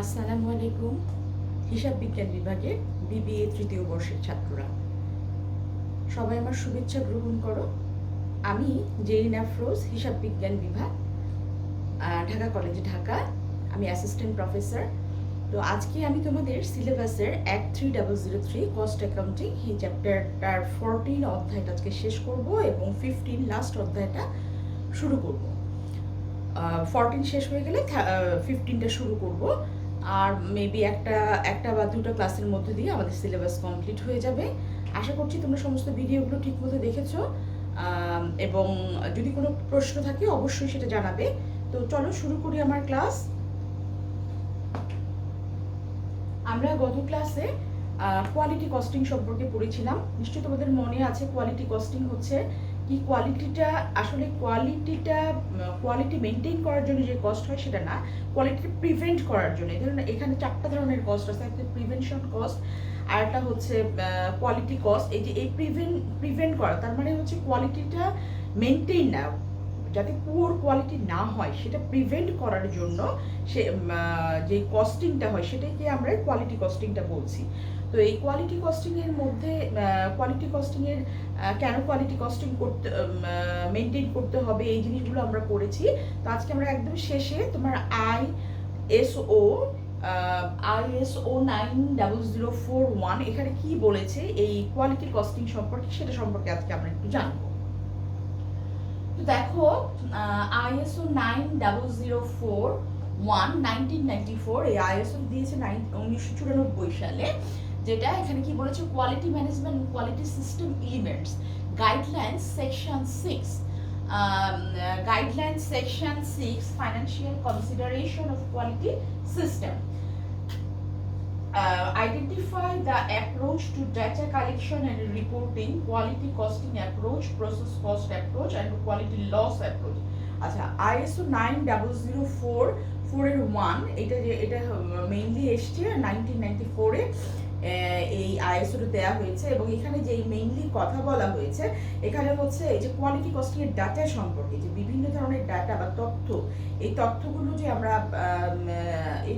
আসসালামু আলাইকুম। হিসাব বিজ্ঞান বিভাগের বিবিএ তৃতীয় বর্ষের ছাত্ররা সবাই আমার শুভেচ্ছা গ্রহণ করো। আমি জেরিন আফরোজ, হিসাব বিজ্ঞান বিভাগ, ঢাকা কলেজ ঢাকা। আমি অ্যাসিস্ট্যান্ট প্রফেসর। তো আজকে আমি তোমাদের সিলেবাসের 13003 কস্ট অ্যাকাউন্টিং এই চ্যাপ্টারটার 14 অধ্যায়টা আজকে শেষ করব এবং 15 লাস্ট অধ্যায়টা শুরু করব। 14 শেষ হয়ে গেলে 15টা শুরু করব। আর মেবি একটা বা দুটো ক্লাসের মধ্যে দিয়ে আমাদের সিলেবাস কমপ্লিট হয়ে যাবে। আশা করছি তোমরা সমস্ত ভিডিওগুলো ঠিকমতো দেখেছো, এবং যদি কোনো প্রশ্ন থাকে অবশ্যই সেটা জানাবে। তো চলো শুরু করি আমার ক্লাস। আমরা গত ক্লাসে কোয়ালিটি কস্টিং সম্পর্কে পড়েছিলাম। নিশ্চয়ই তোমাদের মনে আছে কোয়ালিটি কস্টিং হচ্ছে কি। কোয়ালিটি মেনটেন করার জন্য যে কস্ট হয় সেটা না, কোয়ালিটি প্রিভেন্ট করার জন্য। ধরুন এখানে 4টা ধরনের কস্ট আছে। একটা প্রিভেনশন কস্ট, আর একটা হচ্ছে কোয়ালিটি কস্ট। এই প্রিভেন্ট করা তার মানে হচ্ছে কোয়ালিটিটা মেনটেন না, যাতে পুয়ার কোয়ালিটি না হয় সেটা প্রিভেন্ট করার জন্য সে যে কস্টিংটা হয় সেটাকে আমরা কোয়ালিটি কস্টিংটা বলছি। তো এই কোয়ালিটি কস্টিংয়ের মধ্যে কেন কোয়ালিটি কস্টিং করতে মেনটেন করতে হবে এই জিনিসগুলো আমরা পড়েছি। তো আজকে আমরা একদম শেষে তোমার ISO 9001 এখানে কি বলেছে এই কোয়ালিটি কস্টিং সম্পর্কে, সেটা সম্পর্কে আজকে আমরা একটু জানবো। তো দেখো, ISO 1994 এই ISO দিয়েছে 1994 সালে। যেটা এখানে কি বলেছে, quality management quality system elements guidelines section 6 financial consideration of quality system. Identify the approach to data collection and reporting, quality costing approach, process cost approach and quality loss approach. আচ্ছা, ISO 9004 এর 1 এটা mainly এসছে 1994 এ এই ISO দেওয়া হয়েছে। এবং এখানে যে মেইনলি কথা বলা হয়েছে এখানে হচ্ছে এই যে কোয়ালিটি কস্টিং এর ডাটা সম্পর্কে, যে বিভিন্ন ধরনের ডাটা বা তথ্য, এই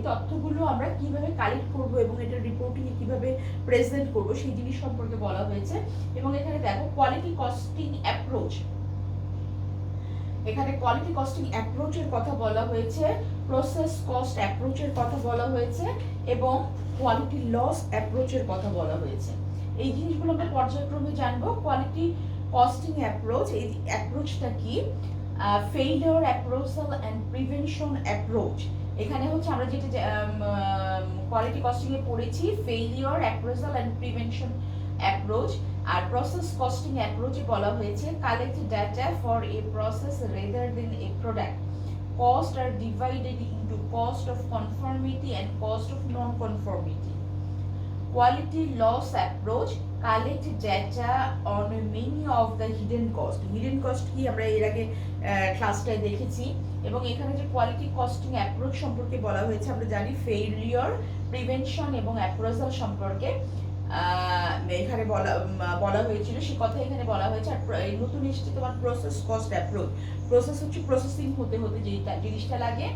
তথ্যগুলো আমরা কিভাবে কালেক্ট করব এবং এটা রিপোর্টিং এ কিভাবে প্রেজেন্ট করব সেই জিনিস সম্পর্কে বলা হয়েছে। এবং এখানে দেখো কোয়ালিটি কস্টিং অ্যাপ্রোচের কথা বলা হয়েছে, প্রসেস কস্ট অ্যাপ্রোচের কথা বলা হয়েছে এবং কোয়ালিটি লস অ্যাপ্রোচের কথা বলা হয়েছে। এই জিনিসগুলো আমরা পর্যায়ক্রমে জানবো। কোয়ালিটি কস্টিং অ্যাপ্রোচ, এই অ্যাপ্রোচটা কি? Failure appraisal and prevention approach. এখানে হচ্ছে আমরা যেটা কোয়ালিটি কস্টিং এ পড়েছি, failure appraisal and prevention approach. আর প্রসেস কস্টিং অ্যাপ্রোচে বলা হয়েছে collect data for a process rather than a product, costs are divided into cost of conformity and cost of non-conformity. Quality loss approach collect data on many of the hidden cost কি আমরা এর আগে ক্লাসটায় দেখেছি। এবং এখানে যে quality costing approach সম্পর্কে বলা হয়েছে আমরা জানি ফেইলিওর, প্রিভেনশন এবং অ্যাপ্রোচাল সম্পর্কে এখানে বলা হয়েছিল, সে কথা এখানে বলা হয়েছে। আর নতুন এসেছে তোমার প্রসেস কস্ট অ্যাপ্রোচ। প্রসেস হচ্ছে প্রসেসিং হতে যে জিনিসটা লাগে।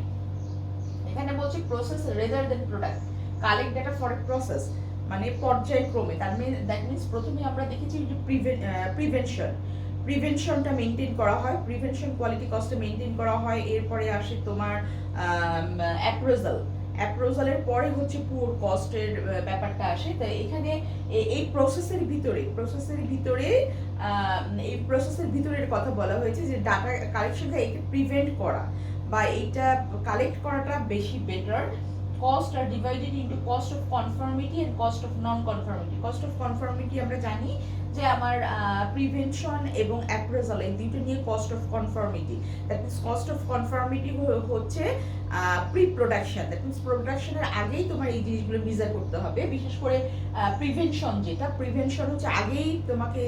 এখানে বলছে process rather then product, collect data for a process, মানে পর্যায়ক্রমে। দ্যাট মিনস প্রথমে আমরা দেখেছি যে প্রিভেনশনটা মেনটেন করা হয়, প্রিভেনশন কোয়ালিটি কস্টে মেনটেন করা হয়। এরপরে আসে তোমার অ্যাপ্রোজালের পরে হচ্ছে পুওর কস্টের ব্যাপারটা আসে। তাই এখানে এই প্রসেসের ভিতরের কথা বলা হয়েছে যে ডাটা কালেকশনটা একে প্রিভেন্ট করা বা এইটা কালেক্ট করাটা বেশি better. Cost are divided into cost of conformity and cost of non conformity. Cost of conformity আমরা জানি যে আমার প্রিভেনশন এবং অ্যাপ্রেজাল এই দুটো নিয়ে cost of conformity. That means cost of conformity হচ্ছে প্রি প্রোডাকশন, দ্যাট মিনস প্রোডাকশনের আগেই তোমার এই জিনিসগুলো মেজার করতে হবে। বিশেষ করে প্রিভেনশন হচ্ছে আগেই তোমাকে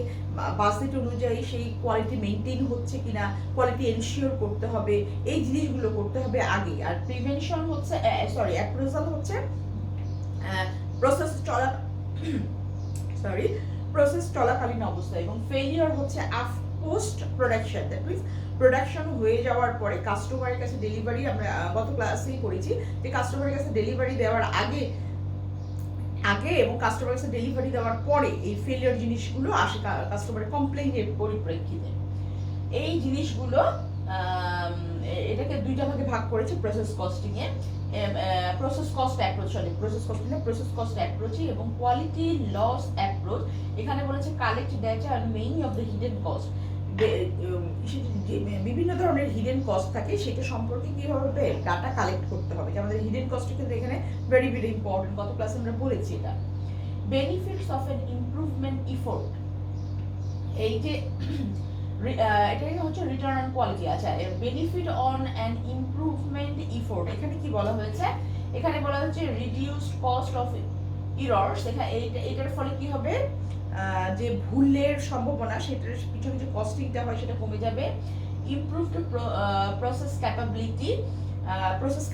বাজেট অনুযায়ী সেই কোয়ালিটি মেনটেন হচ্ছে কিনা, কোয়ালিটি এনশিওর করতে হবে, এই জিনিসগুলো করতে হবে আগে। আর প্রিভেনশন হচ্ছে অ্যাপ্রেজাল হচ্ছে প্রসেস চলাকালীন অবস্থা, এবং ফেলিওর হচ্ছে post production, that means production হয়ে যাওয়ার পরে কাস্টমারের কাছে ডেলিভারি, আমরা গত ক্লাসেই করেছি যে কাস্টমারের কাছে ডেলিভারি দেওয়ার আগে এবং কাস্টমারের কাছে ডেলিভারি দেওয়ার পরে এই ফেলিয়ার জিনিসগুলো আসে কাস্টমারের কমপ্লেইনের পরিপ্রেক্ষিতে। এই জিনিসগুলো এটাকে দুইটা ভাগে ভাগ করেছে প্রসেস কস্টিং এ, process cost approach, sorry process costing না, প্রসেস কস্ট অ্যাপ্রোচ এবং কোয়ালিটি লস অ্যাপ্রোচ। এখানে বলেছে collect data on many of the hidden cost, বিভিন্ন ধরনের হিডেন কস্ট থাকে সেটা সম্পর্কে কিভাবে ডাটা কালেক্ট করতে হবে। যে আমাদের হিডেন কস্ট কিন্তু এখানে ভেরি ভেরি ইম্পর্টেন্ট, গত ক্লাসে আমরা বলেছি এটা। Benefits of N improvement effort, এই যে এটাই হচ্ছে রিটার্ন অন কোয়ালিটি। আচ্ছা, benefit on an improvement effort, এখানে কি বলা হয়েছে? এখানে বলা হচ্ছে রিডিউসড কস্ট অফ ইরর্স। এটার ফলে কি হবে, যে ভুলের সম্ভাবনা সেটার পিছনে যে কস্টিংটা হয় সেটা কমে যাবে। ইমপ্রুভড প্রসেস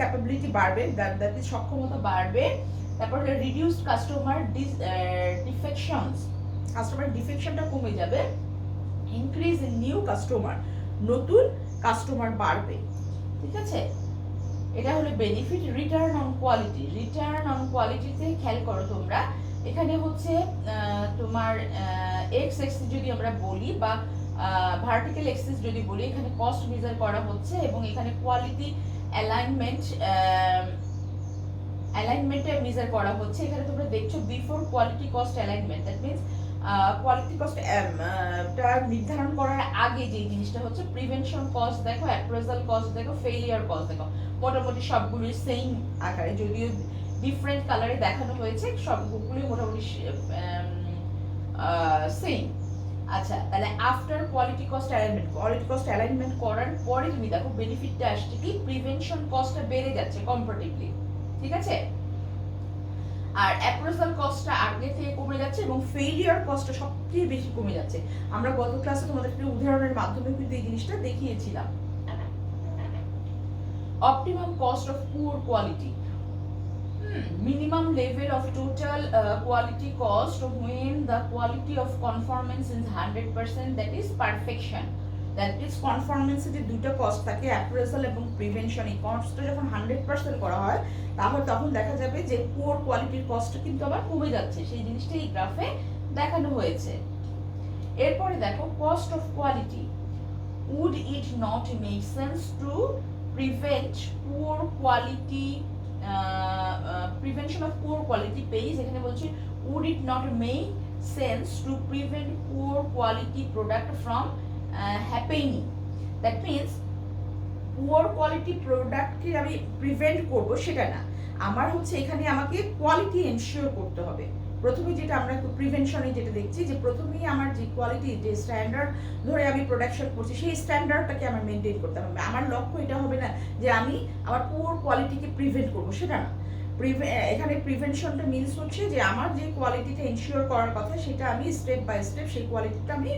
ক্যাপাবিলিটি বাড়বে, দ্যাট ইজ সক্ষমতা বাড়বে। তারপর রিডিউসড কাস্টমার ডিফেকশনটা কমে যাবে। ইনক্রিজ ইন নিউ কাস্টমার, নতুন কাস্টমার বাড়বে। ঠিক আছে, এটা হলো বেনিফিট। রিটার্ন অন কোয়ালিটিতে খেয়াল করো তোমরা, এখানে হচ্ছে তোমার এক্স এক্সিস যদি আমরা বলি বা ভার্টিক্যাল এক্সিস যদি বলি, এখানে কস্ট মেজার করা হচ্ছে এবং এখানে কোয়ালিটি অ্যালাইনমেন্টে মেজার করা হচ্ছে। এখানে তোমরা দেখছো before quality cost alignment, that means quality cost নির্ধারণ করার আগে যে জিনিসটা হচ্ছে প্রিভেনশন কস্ট দেখো, অ্যাপ্রেজাল কস্ট দেখো, ফেলিয়ার কস্ট দেখো, মোটামুটি সবগুলোই সেম আকারে, যদিও ডিফারেন্ট কালারে দেখানো হয়েছে, সবগুলোই মোটামুটি সেম। আচ্ছা, তাহলে আফটার কোয়ালিটি কস্ট অ্যালাইনমেন্ট করার পরে তুমি দেখো বেনিফিটটা আসছে কি, প্রিভেনশন কস্টটা বেড়ে যাচ্ছে কম্পারেটিভলি। ঠিক আছে, আর অ্যাপ্রেজাল কস্টটা আগে থেকে কমে যাচ্ছে এবং ফেলিয়ার কস্টটা সবচেয়ে বেশি কমে যাচ্ছে। আমরা গত ক্লাসে তোমাদেরকে উদাহরণের মাধ্যমে কিন্তু এই জিনিসটা দেখিয়েছিলাম। Optimum cost of poor quality, minimum level of total quality cost when the quality of conformance is 100%, that is perfection. That is conformance যে দুটো কস্ট থাকে, অ্যাপ্রেজাল এবং প্রিভেনশন, এই কস্টটা যখন 100% করা হয় তাহলে তখন দেখা যাবে যে পুয়ার কোয়ালিটির কস্টটা কিন্তু আবার কমে যাচ্ছে, সেই জিনিসটা এই গ্রাফে দেখানো হয়েছে। এরপরে দেখো cost of quality, would it not make sense to prevent poor quality prevention of poor quality pays, এখানে বলছি would it not make sense to prevent poor quality product from happening, that means poor quality product কে আমি prevent করব সেটা না, আমার হচ্ছে এখানে আমাকে কোয়ালিটি এনশিওর করতে হবে। প্রথমে যেটা আমরা প্রিভেনশনে যেটা দেখছি যে প্রথমেই আমার যে কোয়ালিটি, যে স্ট্যান্ডার্ড ধরে আমি প্রোডাকশন করছি সেই স্ট্যান্ডার্ডটাকে আমার মেনটেন করতে হবে। আমার লক্ষ্য এটা হবে না যে আমি আমার পুয়ার কোয়ালিটিকে প্রিভেন্ট করবো, সেটা না। এখানে প্রিভেনশনটা মিনস হচ্ছে যে আমার যে কোয়ালিটিটা এনশিওর করার কথা সেটা আমি স্টেপ বাই স্টেপ সেই কোয়ালিটিটা আমি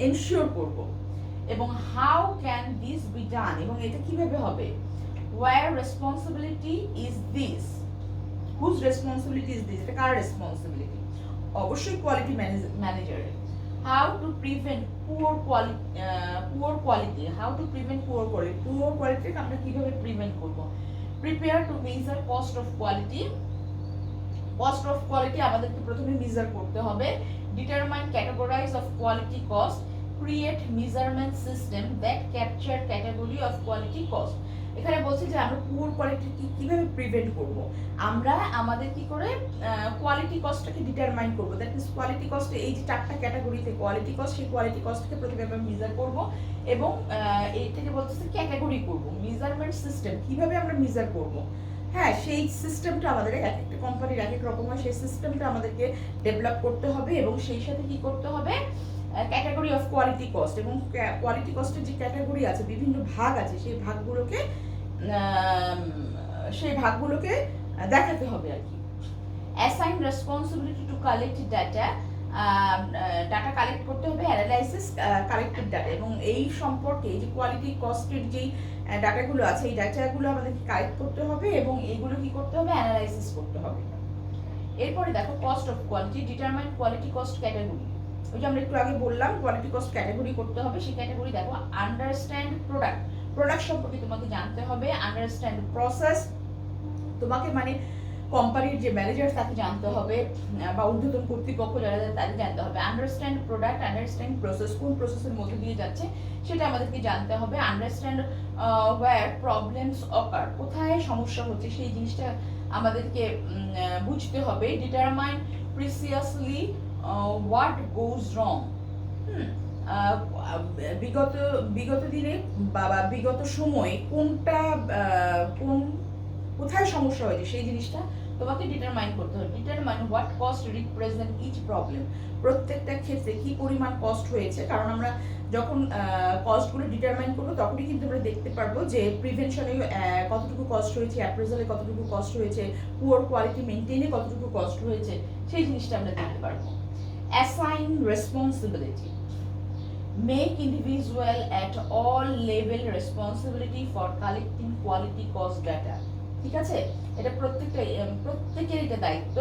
এনশিওর করব। এবং how can this be done, এবং এটা কিভাবে হবে? Where responsibility is this, whose responsibility is this, এটা কার রেসপন্সিবিলিটি? অবশ্যই কোয়ালিটি ম্যানেজারের। How to prevent poor quality, how to prevent poor কোয়ালিটিকে আমরা কিভাবে প্রিভেন্ট করব? Prepare to measure cost of quality, cost of quality আমাদেরকে প্রথমে মেজার করতে হবে। Determine categorize of quality cost, create measurement system that capture category of quality cost. এখানে বলছি যে আমরা পুয়ার কোয়ালিটি কিভাবে প্রিভেন্ট করব, আমরা আমাদের কি করে কোয়ালিটি কস্টটাকে ডিটারমাইন করব। দ্যাট মিনস কোয়ালিটি কস্ট এই যে চারটা ক্যাটাগরিতে কোয়ালিটি কস্ট, সেই কোয়ালিটি কস্টকে প্রথমে আমরা মেজার করব এবং এইটাকে বলতেছে ক্যাটাগরি করব। মেজারমেন্ট সিস্টেম কিভাবে আমরা মেজার করব, হ্যাঁ সেই সিস্টেমটা আমাদের এক একটা কোম্পানির এক এক রকম হয়, সেই সিস্টেমটা আমাদেরকে ডেভেলপ করতে হবে এবং সেই সাথে কি করতে হবে, ক্যাটাগরি অফ কোয়ালিটি কস্ট, এবং কোয়ালিটি কস্টের যে ক্যাটাগরি আছে, বিভিন্ন ভাগ আছে, সেই ভাগগুলোকে দেখাতে হবে আর কি। Assign responsibility to collect data, data collect করতে হবে, অ্যানালাইসিস কালেক্টেড ডাটা, এবং এই সম্পর্কে যে কোয়ালিটি কস্টের যেই ডাটাগুলো আছে এই ডাটাগুলো আমাদেরকে কালেক্ট করতে হবে এবং এইগুলো কি করতে হবে, অ্যানালাইসিস করতে হবে। এরপরে দেখো cost of quality, determine quality cost category. ওই যে আমরা একটু আগে বললাম কোয়ালিটি কস্ট ক্যাটাগরি করতে হবে, সেই ক্যাটাগরি দেখো আন্ডারস্ট্যান্ড প্রোডাক্ট, প্রোডাক্ট সম্পর্কে তোমাকে জানতে হবে, আন্ডারস্ট্যান্ড প্রসেস, তোমাকে মানে কোম্পানির যে ম্যানেজার তাকে জানতে হবে বা ঊর্ধ্বতন কর্তৃপক্ষ যারা তাদের জানতে হবে। আন্ডারস্ট্যান্ড প্রোডাক্ট, আন্ডারস্ট্যান্ড প্রসেস, কোন প্রসেসের মধ্যে দিয়ে যাচ্ছে সেটা আমাদেরকে জানতে হবে। আন্ডারস্ট্যান্ড ওয়্যার প্রবলেমস অকার, কোথায় সমস্যা হচ্ছে সেই জিনিসটা আমাদেরকে বুঝতে হবে। ডিটারমাইন প্রিসিয়াসলি হোয়াট গোজ রং, বিগত বিগত দিনে বা বিগত সময়ে কোনটা কোথায় সমস্যা হয়েছে সেই জিনিসটা তোমাকে ডিটারমাইন করতে হবে। Determine what cost represent each problem, প্রত্যেকটা ক্ষেত্রে কি পরিমাণ কস্ট হয়েছে, কারণ আমরা যখন কস্টগুলো ডিটারমাইন করবো তখনই কিন্তু আমরা দেখতে পারবো যে প্রিভেনশনে কতটুকু কস্ট হয়েছে, অ্যাপ্রেজালে কতটুকু কস্ট হয়েছে, পুয়ার কোয়ালিটি মেনটেনে কতটুকু কস্ট হয়েছে, সেই জিনিসটা আমরা দেখতে পারবো। Assign responsibility, make individual at all level responsibility for collecting quality cost data, ঠিক আছে, এটা প্রত্যেকের এটা দায়িত্ব।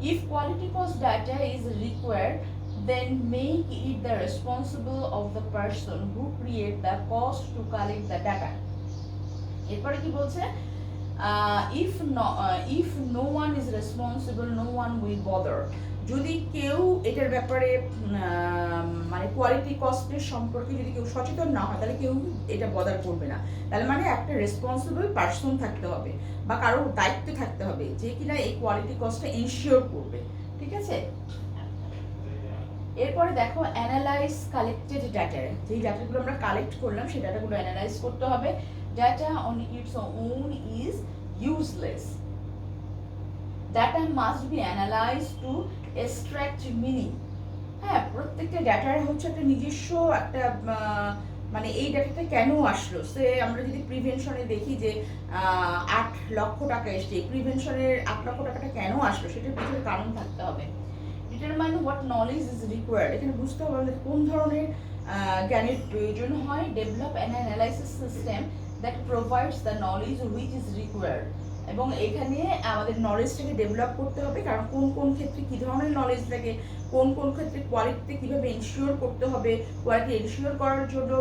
if quality cost data is required then make it the responsible of the person who create the cost to collect the data। এরপরে কি বলছে, if no one is responsible no one will bother, যদি কেউ এটার ব্যাপারে মানে quality কস্টের সম্পর্কে যদি কেউ সচেতন না হয় তাহলে কেউ এটা বদার করবে না। তাহলে মানে একটা রেসপন্সিবল পার্সন থাকতে হবে বা কারোর দায়িত্ব থাকতে হবে যে কিনা এই কোয়ালিটি কস্টটা এনশিওর করবে, ঠিক আছে। এরপরে দেখো অ্যানালাইজ কালেক্টেড ডাটা, যেই ডাটাগুলো আমরা কালেক্ট করলাম সেই ডাটাগুলো অ্যানালাইজ করতে হবে। Data on its own is useless, data must be analyse two extract meaning. হ্যাঁ, প্রত্যেকটা ডাটার হচ্ছে একটা নিজস্ব একটা মানে এই ডাটাটা কেন আসলো, সে আমরা যদি প্রিভেনশনে দেখি যে 8 লক্ষ টাকা এসছে, প্রিভেনশনের 8 লক্ষ টাকাটা কেন আসলো সেটার পিছনে কারণ থাকতে হবে। Determine what knowledge is required, এখানে বুঝতে হবে আমাদের কোন ধরনের জ্ঞানের প্রয়োজন হয়। Develop an analysis system that provides the knowledge which is required, এবং এখানে আমাদের নলেজটাকে ডেভেলপ করতে হবে, কারণ কোন কোন ক্ষেত্রে কী ধরনের নলেজ লাগে, কোন কোন ক্ষেত্রে কোয়ালিটিতে কীভাবে এনশিওর করতে হবে, কোয়ালিটি এনশিওর করার জন্য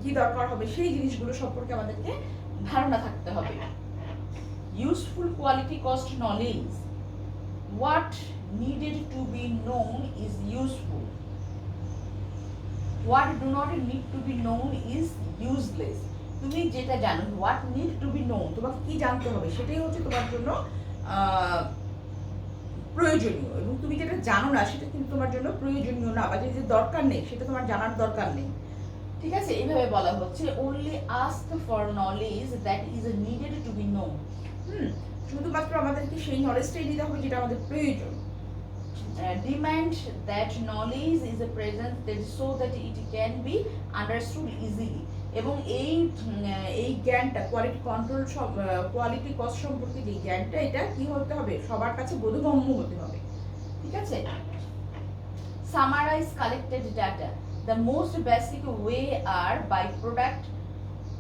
কী দরকার হবে সেই জিনিসগুলো সম্পর্কে আমাদেরকে ধারণা থাকতে হবে। Useful quality cost knowledge, what needed to be known is useful, what do not need to be known is useless। তুমি যেটা জানো what need to be known, তোমাকে কি জানতে হবে সেটাই হচ্ছে তোমার জন্য প্রয়োজনীয়, এবং তুমি যেটা জানো না সেটা কিন্তু তোমার জন্য প্রয়োজনীয় না, বা যেটা দরকার নেই সেটা তোমার জানার দরকার নেই, ঠিক আছে। এইভাবে বলা হচ্ছে only ask for knowledge that is needed to be known, শুধুমাত্র আমাদেরকে সেই নলেজটাই নিতে হবে যেটা আমাদের প্রয়োজন। Demand that knowledge is a present that so that it can be understood easily, এবং এই জ্ঞানটা কোয়ালিটি কন্ট্রোল কোয়ালিটি কস্ট সম্পর্কে যে জ্ঞানটা এটা কি হতে হবে, সবার কাছে বোধগম্য হতে হবে, ঠিক আছে। Summarise collected data, the most basic way are by product,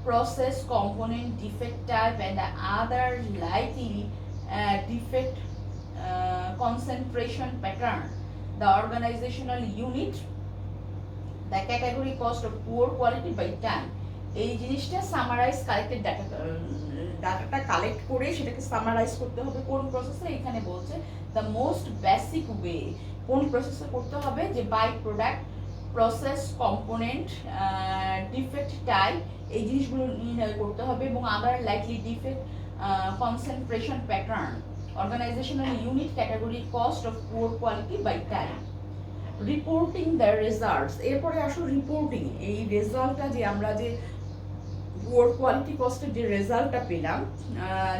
process, component, defect type and other likely defect concentration pattern, the organizational unit, the category cost of poor quality by time। এই জিনিসটা summarise collected ডাটাটা collect করে সেটাকে summarise করতে হবে কোন প্রসেসে, এখানে বলছে দ্য মোস্ট বেসিক ওয়ে, কোন প্রসেসে করতে হবে, যে by product, process, component, defect type, এই জিনিসগুলো নির্ণয় করতে হবে, এবং other likely defect concentration pattern, organizational unit, category cost of poor quality by time. Reporting the results, এরপরে আসো রিপোর্টিং, এই রেজাল্টটা যে আমরা যে পুয়ার কোয়ালিটি কস্টের যে রেজাল্টটা পেলাম,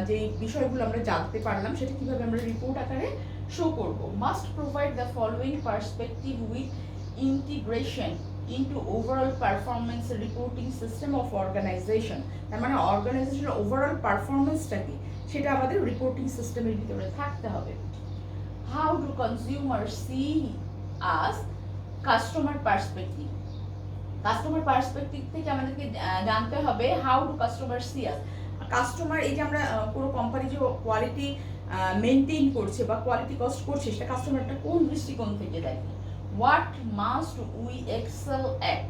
যে বিষয়গুলো আমরা জানতে পারলাম সেটা কিভাবে আমরা রিপোর্ট আকারে শো করব। Must provide the following perspective with integration into overall performance reporting system of organization, তার মানে অর্গানাইজেশনের ওভারঅল পারফরমেন্সটা কি সেটা আমাদের রিপোর্টিং সিস্টেমের ভিতরে থাকতে হবে। How do consumer see us, customer perspective, customer perspective থেকে আমাদেরকে জানতে হবে how do customer see us, customer এই যে আমরা কোনো কোম্পানি যে কোয়ালিটি মেনটেন করছে বা কোয়ালিটি কস্ট করছে সেটা কাস্টমারটা কোন দৃষ্টিকোণ থেকে দেখে, what must we excel at,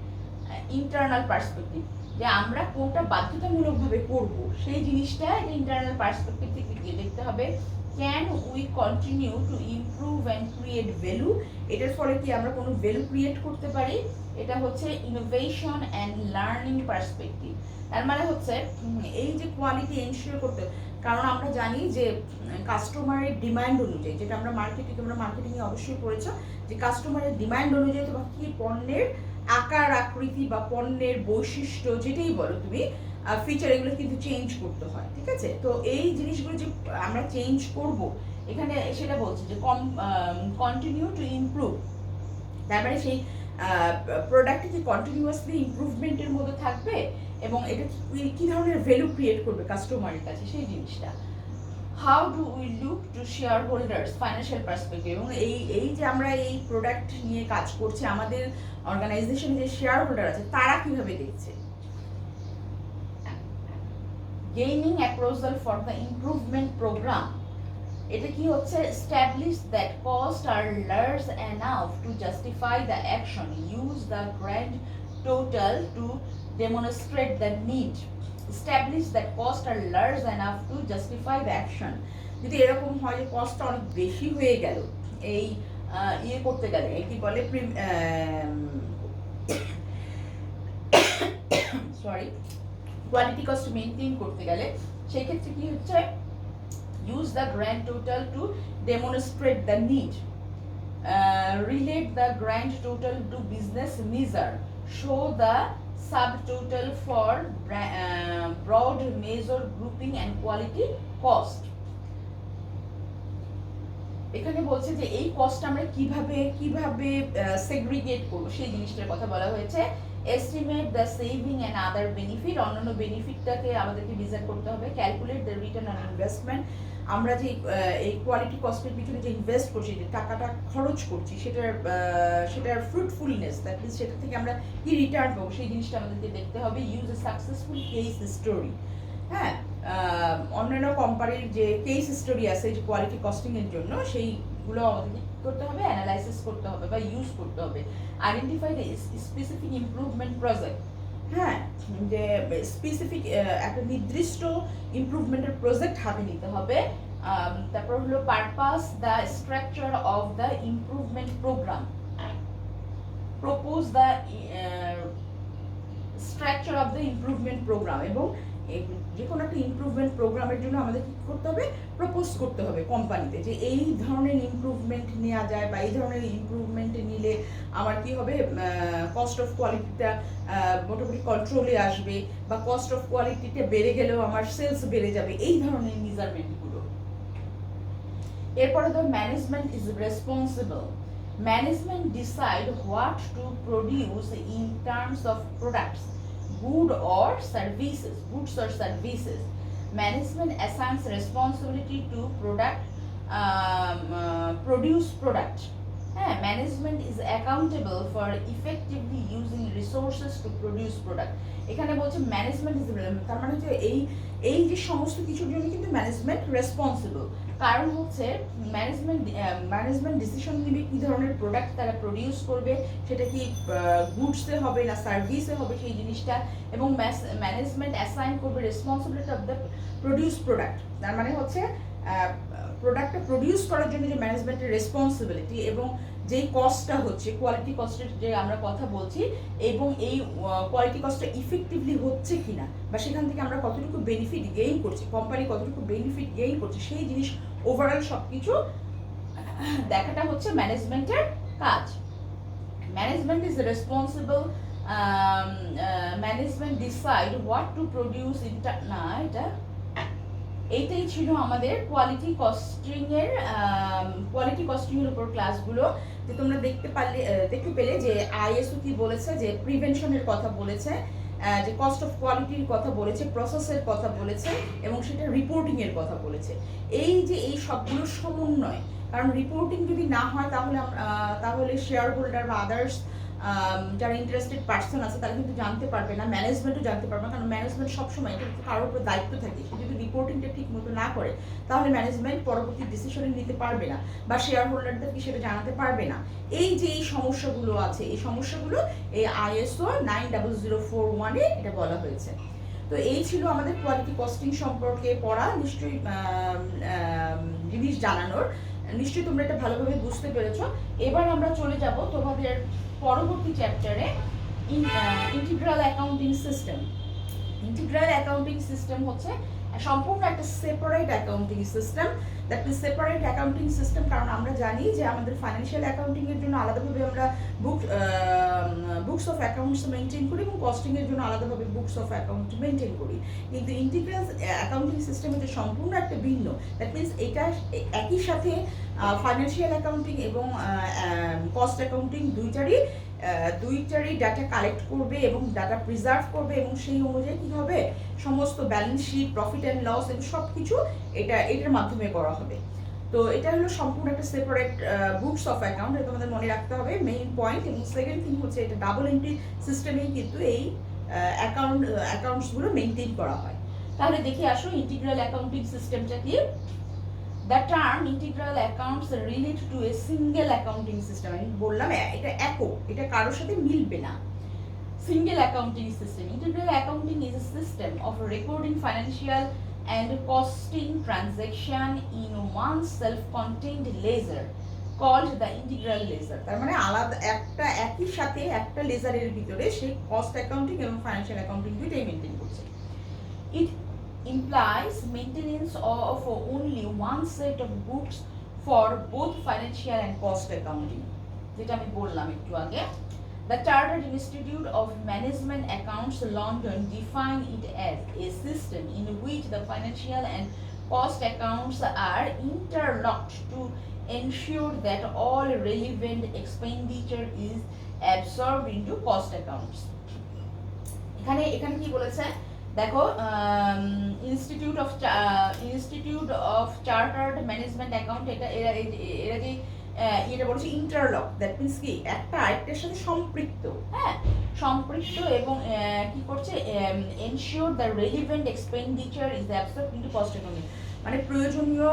internal perspective, যে আমরা কোনটা বাধ্যতামূলকভাবে করব সেই জিনিসটা ইন্টারনাল পার্সপেক্টিভ থেকে গিয়ে দেখতে হবে। Can we continue to improve and create value, এটার ফলে কি আমরা কোনো ভ্যালু ক্রিয়েট করতে পারি। এটা হচ্ছে ইনোভেশন অ্যান্ড লার্নিং পার্সপেক্টিভ। তার মানে হচ্ছে এই যে কোয়ালিটি এনশিওর করতে, কারণ আমরা জানি যে কাস্টমারের ডিমান্ড অনুযায়ী, যেটা আমরা মার্কেটিংয়ে অবশ্যই পড়েছ, যে কাস্টমারের ডিমান্ড অনুযায়ী তোমাকে কি পণ্যের আকার আকৃতি বা পণ্যের বৈশিষ্ট্য যেটাই বলো তুমি, ফিচার, এগুলো কিন্তু চেঞ্জ করতে হয়, ঠিক আছে। তো এই জিনিসগুলো যে আমরা চেঞ্জ করব, এখানে সেটা বলছে যে কন্টিনিউ টু ইমপ্রুভ, তার মানে সেই প্রোডাক্টটি কি কন্টিনিউয়াসলি ইমপ্রুভমেন্টের মধ্যে থাকবে এবং এটা কি ধরনের ভ্যালু ক্রিয়েট করবে কাস্টমারের কাছে সেই জিনিসটা। How do we look to share holders financial perspective, এবং এই যে আমরা এই প্রোডাক্ট নিয়ে কাজ করছি, আমাদের অর্গানাইজেশনে যে শেয়ার হোল্ডার আছে তারা কিভাবে দেখছে। Gaining approval for the improvement programme, এটা কি হচ্ছে, establish that costs are large enough to justify the action, use the grand total to demonstrate the need, establish that costs are large enough to justify the action। যদি এরকম হয় যে কস্টটা অনেক বেশি হয়ে গেল এই ইয়ে করতে গেলে, কি বলে সরি কোয়ালিটি কস্ট মেনটেন করতে গেলে, সেই ক্ষেত্রে কি হচ্ছে, use the grand total to demonstrate the need, relate the grand total to business measure, show the subtotal for broad measure grouping and quality cost। এখানে বলছে যে এই কস্ট আমরা কিভাবে সেগ্রিগেট করব সেই জিনিসটার কথা বলা হয়েছে। Estimate the saving and other benefit, অন্যান্য বেনিফিটটাকে আমাদেরকে মেজার করতে হবে। Calculate the return on investment, আমরা যে এই কোয়ালিটি কস্টের পিছনে যে ইনভেস্ট করছি, যে টাকাটা খরচ করছি, সেটার ফ্রুটফুলনেস, দ্যাট মিনস সেটা থেকে আমরা কি রিটার্ন পাবো সেই জিনিসটা আমাদেরকে দেখতে হবে। Use a successful case story, হ্যাঁ, অন্যান্য কোম্পানির যে কেস স্টোরি আছে যে কোয়ালিটি কস্টিং এর জন্য, সেইগুলো আমাদেরকে করতে হবে, অ্যানালাইসিস করতে হবে বা ইউজ করতে হবে। Identify the specific improvement project, হ্যাঁ, যে স্পেসিফিক একটা নির্দিষ্ট ইমপ্রুভমেন্টের প্রজেক্ট হাতে নিতে হবে। তারপর হলো purpose, the structure of the improvement programme, propose the structure of the improvement programme, এবং যে কোনো একটা ইমপ্রুভমেন্ট প্রোগ্রামের জন্য আমাদের কি করতে হবে, প্রপোজ করতে হবে কোম্পানিতে যে এই ধরনের ইমপ্রুভমেন্ট নেওয়া যায় বা এই ধরনের ইমপ্রুভমেন্ট নিলে আমার কি হবে, কস্ট অফ কোয়ালিটিটা মোটামুটি কন্ট্রোলে আসবে, বা কস্ট অফ কোয়ালিটিটা বেড়ে গেলেও আমার সেলস বেড়ে যাবে, এই ধরনের মেজারমেন্টগুলো। এরপরে ধর management is responsible, management decide what to produce in terms of products, goods or services. Management assigns responsibility to produce product. Management is accountable for effectively using resources to produce product. এখানে বলছে management is, তার মানে হচ্ছে এই যে সমস্ত কিছুর জন্য কিন্তু ম্যানেজমেন্ট রেসপন্সিবল। কারণ হচ্ছে ম্যানেজমেন্ট ডিসিশন নিবে কি ধরনের প্রোডাক্ট তারা প্রডিউস করবে, সেটা কি গুডসে হবে না সার্ভিসে হবে সেই জিনিসটা, এবং ম্যানেজমেন্ট অ্যাসাইন করবে responsibility of the produce product. তার মানে হচ্ছে প্রোডাক্টটা প্রডিউস করার জন্য যে ম্যানেজমেন্টের রেসপন্সিবিলিটি, এবং যেই কস্টটা হচ্ছে কোয়ালিটি কস্টের যে আমরা কথা বলছি, এবং এই কোয়ালিটি কস্টটা ইফেক্টিভলি হচ্ছে কিনা বা সেখান থেকে আমরা কতটুকু বেনিফিট গেইন করছি, কোম্পানি কতটুকু বেনিফিট গেইন করছে, সেই জিনিস ওভারঅল সব কিছু দেখাটা হচ্ছে ম্যানেজমেন্টের কাজ। Management is responsible, management decide what to produce না, এইটাই ছিল আমাদের কোয়ালিটি কস্টিং এর উপর ক্লাসগুলো। যে তোমরা দেখতে পেলে যে আইএসও কি বলেছে, যে প্রিভেনশনের কথা বলেছে, যে কস্ট অফ কোয়ালিটির কথা বলেছে, প্রসেসের কথা বলেছে, এবং সেটা রিপোর্টিং এর কথা বলেছে। এই যে এই সবগুলোর সমন্বয়, কারণ রিপোর্টিং যদি না হয় তাহলে শেয়ার হোল্ডার বা আদার্স যারা ইন্টারেস্টেড পার্সন আছে তারা কিন্তু জানতে পারবে না, ম্যানেজমেন্টও জানতে পারবে না, কারণ ম্যানেজমেন্ট সবসময় এটা কারোর উপর দায়িত্ব থাকে। সে যদি রিপোর্টিংটা ঠিক মতো না করে তাহলে ম্যানেজমেন্ট পরবর্তী ডিসিশন নিতে পারবে না বা শেয়ার হোল্ডারদেরকে সেটা জানাতে পারবে না। এই যে এই সমস্যাগুলো আছে, এই সমস্যাগুলো এই ISO 9001-এ এটা বলা হয়েছে। তো এই ছিল আমাদের কোয়ালিটি কস্টিং সম্পর্কে পড়া, নিশ্চয়ই জিনিস জানানোর। নিশ্চয়ই তোমরা এটা ভালোভাবে বুঝতে পেরেছো। এবার আমরা চলে যাব তোমাদের পরবর্তী চ্যাপ্টারে, integral accounting system. Integral accounting system হচ্ছে সম্পূর্ণ একটা separate accounting system. That means separate accounting system, কারণ আমরা জানি যে আমাদের ফাইন্যান্সিয়াল অ্যাকাউন্টিং এর জন্য আলাদাভাবে আমরা বুকস অফ অ্যাকাউন্টস মেনটেন করি এবং কস্টিং এর জন্য আলাদাভাবে বুকস অফ অ্যাকাউন্ট মেনটেন করি। কিন্তু ইন্টিগ্রাল অ্যাকাউন্টিং সিস্টেম হচ্ছে সম্পূর্ণ একটা ভিন্ন। দ্যাট মিনস এটা একই সাথে ফাইন্যান্সিয়াল অ্যাকাউন্টিং এবং কস্ট অ্যাকাউন্টিং দুইটারই ডাটা কালেক্ট করবে এবং ডাটা প্রিজার্ভ করবে এবং সেই অনুযায়ী কী হবে, সমস্ত balance sheet, profit and loss এবং সব কিছু এটার মাধ্যমে করা হবে। তো এটা হলো সম্পূর্ণ একটা সেপারেট বুকস অফ অ্যাকাউন্ট, এটা তোমাদের মনে রাখতে হবে মেইন পয়েন্ট। এবং সেকেন্ড থিং হচ্ছে এটা ডাবল এন্ট্রি সিস্টেমেই কিন্তু এই অ্যাকাউন্টসগুলো মেনটেন করা হয়। তাহলে দেখে আসো ইন্টিগ্রাল অ্যাকাউন্টিং সিস্টেমটা কি। The term integral accounts relate to a single accounting system. আমি বললাম এটা একক, এটা কারোর সাথে মিলবে না। Single accounting system. Integral accounting is a system of recording financial and costing transaction in one self-contained ledger called the integral ledger. তার মানে আলাদা একটা একই সাথে একটা লেজারের ভিতরে সে কস্ট অ্যাকাউন্টিং এবং ফাইন্যান্সিয়াল অ্যাকাউন্টিং দুইটাই মেনটেন করছে। It implies maintenance of only one set of books for both financial and cost accounting, যেটা আমি বললাম একটু আগে। The Chartered Institute of Management Accounts London define it as a system in which the financial and cost accounts are interlocked to ensure that all relevant expenditure is absorbed into cost accounts. এখানে কি বলেছে দেখো, institute of chartered management account, এরা যে এটা বলছে interlock. That means কি একটা আরেকটার সাথে সম্পৃক্ত, হ্যাঁ সম্পৃক্ত, এবং কি করছে ensure the relevant expenditure is absorbed into cost accounting, মানে প্রয়োজনীয়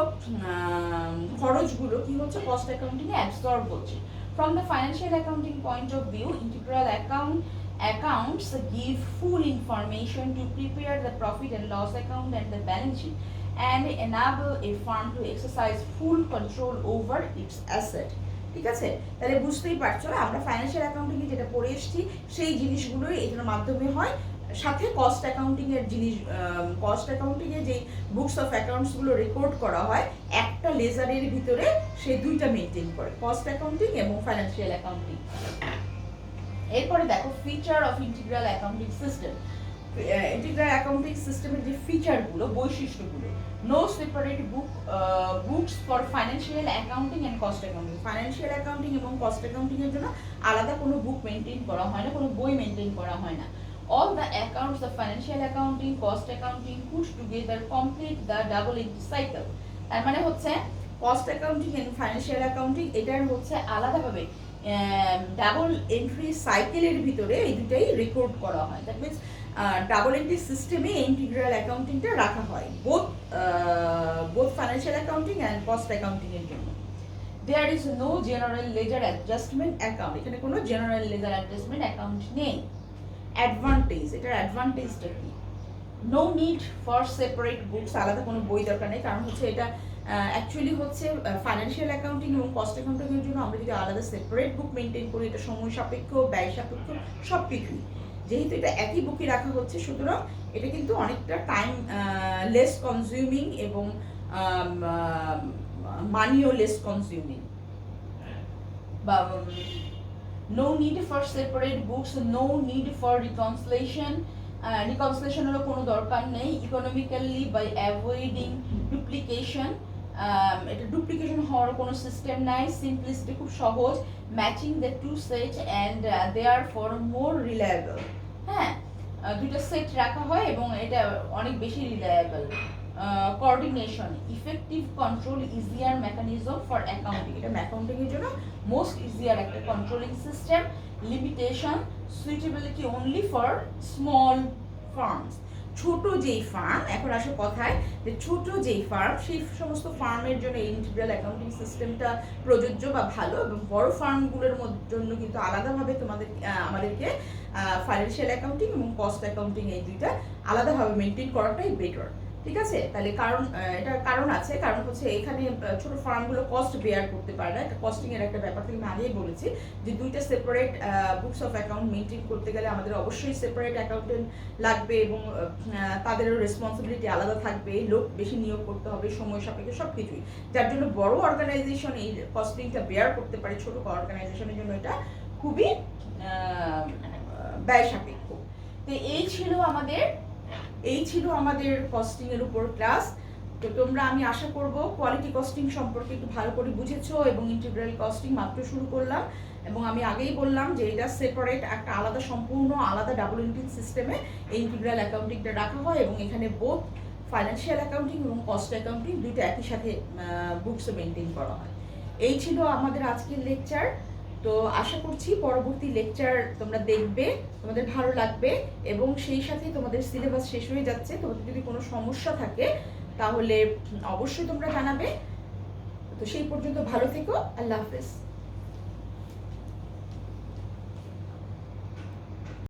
খরচগুলো কি হচ্ছে কস্ট অ্যাকাউন্টিংয়ে অ্যাবসর্ব হচ্ছে। From the financial accounting point of view, integral accounts give full information to prepare the profit and loss account and the balance sheet and enable a firm to exercise full control over its asset. ঠিক আছে, তাহলে বুঝতেই পারছো আমরা financial accounting এ যেটা পড়ে এসেছি সেই জিনিসগুলোই এটার মাধ্যমে হয়। সাথে কস্ট অ্যাকাউন্টিং এর জিনিস, কস্ট অ্যাকাউন্টিং এ যে বুকস অফ অ্যাকাউন্টস গুলো রেকর্ড করা হয় একটা লেজারের ভিতরে সেই দুইটা মেনটেন করে, কস্ট অ্যাকাউন্টিং এবং ফাইন্যান্সিয়াল অ্যাকাউন্টিং। এরপরে দেখো feature of integral accounting system. Integral accounting সিস্টেমের যে ফিচারগুলো, বৈশিষ্ট্যগুলো, no separate books for financial accounting and cost accounting. Financial accounting এবং কস্ট অ্যাকাউন্টিং এর জন্য আলাদা কোনো বুক মেনটেন করা হয় না, কোনো বই মেনটেন করা হয় না। All the accounts, the financial accounting, cost accounting put together complete the double entry cycle. তার মানে হচ্ছে cost accounting and financial accounting এটার হচ্ছে আলাদাভাবে ডাবল এন্ট্রি সাইকেলের ভিতরে এই দুটাই রেকর্ড করা হয়। দ্যাট মিনস ডাবল এন্ট্রি সিস্টেমে ইন্টিগ্রাল অ্যাকাউন্টিংটা রাখা হয় both financial accounting and cost accounting এর জন্য। There is no general ledger adjustment account, এখানে কোনো জেনারেল লেজার অ্যাডজাস্টমেন্ট অ্যাকাউন্ট নেই। অ্যাডভান্টেজ, এটার অ্যাডভান্টেজটা কি? No need for separate books, আলাদা কোনো বই দরকার নেই, কারণ হচ্ছে এটা অ্যাকচুয়ালি হচ্ছে ফাইন্যান্সিয়াল অ্যাকাউন্টিং এবং কস্ট অ্যাকাউন্টিংয়ের জন্য আমরা যদি আলাদা সেপারেট বুক মেনটেন করি এটা সময় সাপেক্ষ, ব্যয় সাপেক্ষ সব কিছুই। যেহেতু এটা একই বুকে রাখা হচ্ছে সুতরাং এটা কিন্তু অনেকটা টাইম লেস কনজিউমিং এবং মানিও লেস কনজিউমিং। বা no need for separate books, no need for reconciliation, রিকনসিলেশনেরও কোনো দরকার নেই। ইকোনমিক্যালি বাই অ্যাভয়েডিং ডুপ্লিকেশন, এটা ডুপ্লিকেশন হওয়ার কোনো সিস্টেম নাই। সিম্পলিসিটি, খুব সহজ। Matching the two set and they are for more reliable, হ্যাঁ দুইটা সেট রাখা হয় এবং এটা অনেক বেশি রিলায়েবল। Coordination, effective control, easier mechanism for accounting, এটা অ্যাকাউন্টিং এর জন্য মোস্ট ইজিয়ার একটা controlling system. Limitation, suitability only for small firms, ছোট যেই ফার্ম, এখন আসে কথায় যে ছোট যেই ফার্ম সেই সমস্ত ফার্মের জন্য এই ইন্টিগ্রাল অ্যাকাউন্টিং সিস্টেমটা প্রযোজ্য বা ভালো, এবং বড় ফার্মগুলোর জন্য কিন্তু আলাদাভাবে আমাদেরকে ফাইন্যান্সিয়াল অ্যাকাউন্টিং এবং কস্ট অ্যাকাউন্টিং এই দুইটা আলাদাভাবে মেনটেন করাটাই বেটার। ঠিক আছে, তাহলে এটার কারণ আছে, কারণ হচ্ছে এখানে ছোট ফার্মগুলো কস্ট বেয়ার করতে পারে না, একটা কস্টিং এর একটা ব্যাপার থেকে আমি আগেই বলেছি যে দুইটা separate books of account maintain করতে গেলে আমাদের অবশ্যই সেপারেট অ্যাকাউন্টেন্ট লাগবে, এবং তাদেরও রেসপন্সিবিলিটি আলাদা থাকবে, লোক বেশি নিয়োগ করতে হবে, সময় সাপেক্ষে সব কিছুই, যার জন্য বড় অর্গানাইজেশন এই কস্টিংটা বেয়ার করতে পারে, ছোট অর্গানাইজেশনের জন্য এটা খুবই ব্যয় সাপেক্ষ। তো এই ছিল আমাদের কস্টিং এর উপর ক্লাস। তো আমি আশা করব কোয়ালিটি কস্টিং সম্পর্কে একটু ভালো করে বুঝেছো, এবং ইন্টিগ্রাল কস্টিং মাত্র শুরু করলাম, এবং আমি আগেই বললাম যে এটা সেপারেট একটা আলাদা, সম্পূর্ণ আলাদা ডাবল এন্ট্রি সিস্টেমে এই ইন্টিগ্রাল অ্যাকাউন্টিংটা রাখা হয়, এবং এখানে বোথ ফাইন্যান্সিয়াল অ্যাকাউন্টিং এবং কস্ট অ্যাকাউন্টিং দুইটা একই সাথে বুকসে মেনটেন করা হয়। এই ছিল আমাদের আজকের লেকচার। তো আশা করছি পরবর্তী লেকচার তোমরা দেখবে, তোমাদের ভালো লাগবে, এবং সেই সাথে তোমাদের সিলেবাস শেষ হয়ে যাচ্ছে। তোমাদের যদি কোনো সমস্যা থাকে তাহলে অবশ্যই তোমরা জানাবে। তো সেই পর্যন্ত ভালো থেকো, আল্লাহ হাফেজ।